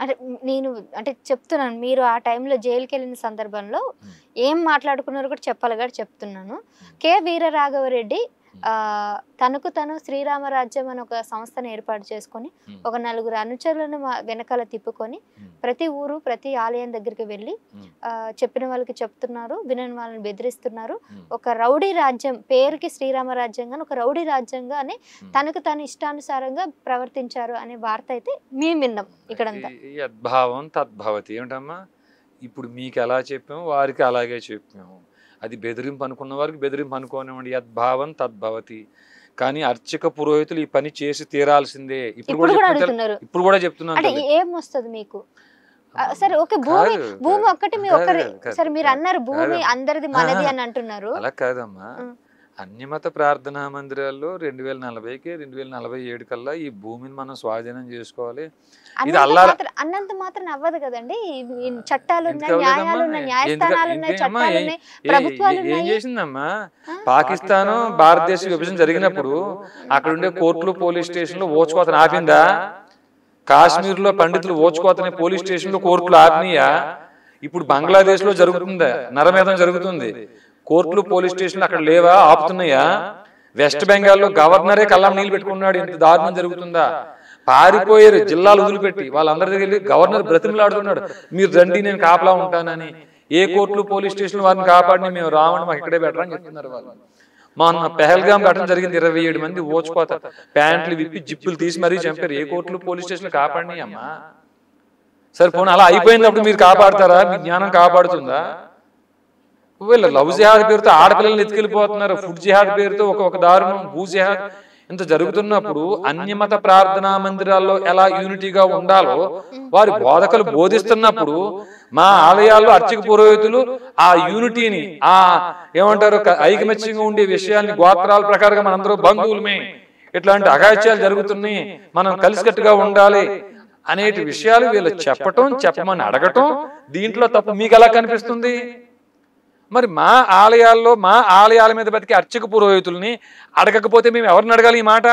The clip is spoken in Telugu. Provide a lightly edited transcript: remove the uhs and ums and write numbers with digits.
అంటే నేను అంటే చెప్తున్నాను, మీరు ఆ టైంలో జైలుకెళ్ళిన సందర్భంలో ఏం మాట్లాడుకున్నారో కూడా చెప్పాలి కాబట్టి చెప్తున్నాను. కె. వీరరాఘవరెడ్డి తనకు తను శ్రీరామరాజ్యం అని ఒక సంస్థను ఏర్పాటు చేసుకొని ఒక 4 అనుచరులను వెనకాల తిప్పుకొని ప్రతి ఊరు ప్రతి ఆలయం దగ్గరికి వెళ్ళి చెప్పిన వాళ్ళకి చెప్తున్నారు, వినని వాళ్ళని బెదిరిస్తున్నారు. ఒక రౌడీ రాజ్యం, పేరుకి శ్రీరామరాజ్యంగా ఒక రౌడీ రాజ్యంగా అని తనకు తను ఇష్టానుసారంగా ప్రవర్తించారు అనే వార్త అయితే మేము విన్నాం ఇక్కడంతా. యద్భావం తద్భవతి ఏమిటమ్మా, ఇప్పుడు మీకు ఎలా చెప్పాము వారికి అలాగే చెప్పాము. అది బెదిరింపు అనుకున్న వారికి బెదిరింపు అనుకోనివ్వండి, యద్భావం తద్భవతి. కానీ అర్చక పురోహితులు ఈ పని చేసి తీరాల్సిందే. ఇప్పుడు కూడా చెప్తున్నాను. ఏమొస్తుంది మీకు? సరే ఓకే, భూమి ఒక్కటి మీ ఒక్కరి, సరే మీరు అన్నారు భూమి అందరిది మనది అని అంటున్నారు. అలా కాదమ్మా, అన్యమత ప్రార్థనా మందిరాల్లో 2040కి 2047 కల్లా ఈ భూమిని మనం స్వాధీనం చేసుకోవాలి. ఇది అన్నంత మాత్రం అవ్వదు కదండి. చట్టాలు ఉన్నాయి, న్యాయాలు ఉన్నాయి, న్యాయస్థానాలు ఉన్నాయి, చట్టాలు ఉన్నాయి, ప్రభుత్వాలు ఉన్నాయి. ఏం చేసిందమ్మా, పాకిస్తాన్ భారతదేశ విభజన జరిగినప్పుడు అక్కడ ఉండే కోర్టులు పోలీస్ స్టేషన్లు ఓచుకోతను ఆపిందా? కాశ్మీర్ లో పండితులు ఓచుకోతనే పోలీస్ స్టేషన్లు కోర్టులు ఆపినాయా? ఇప్పుడు బంగ్లాదేశ్ లో జరుగుతుందా? నరమేధం జరుగుతుంది. కోర్టులు పోలీస్ స్టేషన్లు అక్కడ లేవా? ఆపుతున్నాయా? వెస్ట్ బెంగాల్లో గవర్నరే కళ్ళం నీళ్ళు పెట్టుకున్నాడు. ఇంత దారుణం జరుగుతుందా? పారిపోయారు జిల్లాలు వదిలిపెట్టి, వాళ్ళందరి దగ్గర గవర్నర్ బ్రతిమలాడుతున్నాడు, మీరు రండి నేను కాపలా ఉంటానని. ఏ కోర్టులు పోలీస్ స్టేషన్లు వారిని కాపాడిని, మేము రావని మాకు ఇక్కడే బెటర్ అని చెప్తున్నారు వాళ్ళు. మొన్న పెహల్గాం ఘటన జరిగింది, 27 మంది ఓచుకోత ప్యాంట్లు విప్పి జిప్పులు తీసి మరీ చంపారు. ఏ కోర్టులు పోలీస్ స్టేషన్లు కాపాడినాయి అమ్మా? సరే పోనీ అలా అయిపోయినప్పుడు మీరు కాపాడతారా? మీ జ్ఞానం కాపాడుతుందా? వీళ్ళు లవ్ జిహాద్ పేరుతో ఆడపిల్లల్ని ఎత్తుకెళ్ళిపోతున్నారు, ఫుడ్ జిహాద్ పేరుతో ఒక దారుణం, భూ జిహాద్ ఇంత జరుగుతున్నప్పుడు అన్యమత ప్రార్థనా మందిరాల్లో ఎలా యూనిటీగా ఉండాలో వారి బోధకులు బోధిస్తున్నప్పుడు మా ఆలయాల్లో అర్చక పురోహితులు ఆ యూనిటీని, ఆ ఏమంటారు ఐకమత్యంగా ఉండే విషయాన్ని, గోత్రాల ప్రకారంగా మనందరూ బంధువులమే, ఇట్లాంటి అగాత్యాలు జరుగుతున్నాయి, మనం కలిసికట్టుగా ఉండాలి అనేటి విషయాలు వీళ్ళు చెప్పమని అడగటం, దీంట్లో తప్పు మీకు ఎలా కనిపిస్తుంది? మరి మా ఆలయాల్లో మా ఆలయాల మీద బతికే అర్చక పురోహితుల్ని అడగకపోతే మేము ఎవరిని అడగాలి ఈ మాట?